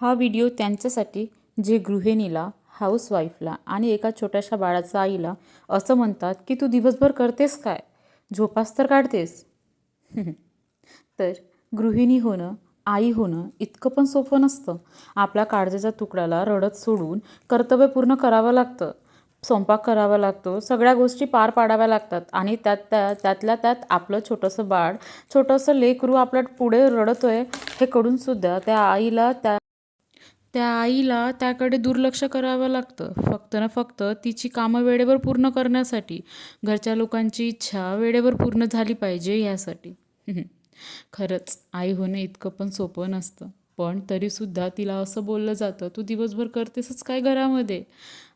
हा व्हिडिओ त्यांच्यासाठी जे गृहिणीला, हाऊसवाईफला आणि एका छोट्याशा बाळाच्या आईला असं म्हणतात की तू दिवसभर करतेस काय, झोपास तर काढतेस. तर गृहिणी होणं, आई होणं इतकं पण सोपं नसतं. आपल्या काळजाच्या तुकड्याला रडत सोडून कर्तव्य पूर्ण करावं लागतं. स्वयंपाक करावा लागतो, सगळ्या गोष्टी पार पाडाव्या लागतात आणि त्यातल्या त्यात आपलं छोटंसं बाळ, छोटंसं लेकरू आपल्या पुढे रडतोय हे कळूनसुद्धा त्या आईला त्याकडे दुर्लक्ष करावं लागतं, फक्त ना फक्त तिची कामं वेळेवर पूर्ण करण्यासाठी, घरच्या लोकांची इच्छा वेळेवर पूर्ण झाली पाहिजे ह्यासाठी. खरंच आई होणं इतकं पण सोपं नसतं. पण तरीसुद्धा तिला असं बोललं जातं, तू दिवसभर करतेसच काय घरामध्ये?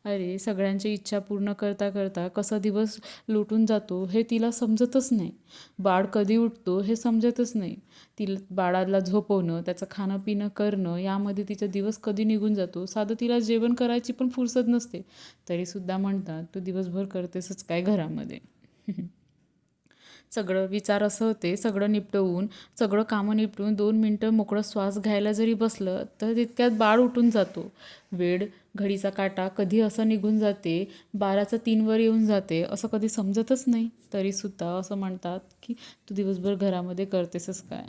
अरे सगळ्यांची इच्छा पूर्ण करता करता कसा दिवस लुटून जातो हे तिला समजतच नाही. बाळ कधी उठतो हे समजतच नाही. तिला बाळाला झोपवणं, त्याचं खाणं पिणं करणं यामध्ये तिचा दिवस कधी निघून जातो, साधं तिला जेवण करायची पण फुरसत नसते. तरीसुद्धा म्हणतात, तू दिवसभर करतेसच काय घरामध्ये? सगळं विचार असं होते, सगळं कामं निपटवून 2 मिनटं मोकळं श्वास घ्यायला जरी बसलं तर तितक्यात बाळ उठून जातो. वेळ, घडीचा काटा कधी असं निघून जाते, 12चा 3 येऊन जाते, असं कधी समजतच नाही. तरीसुद्धा असं म्हणतात की तू दिवसभर घरामध्ये करतेसच काय?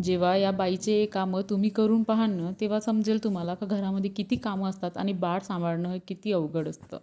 जेव्हा या बाईचे कामं तुम्ही करून पाहाल ना, तेव्हा समजेल तुम्हाला का घरामध्ये किती कामं असतात आणि बाळ सांभाळणं हे किती अवघड असतं.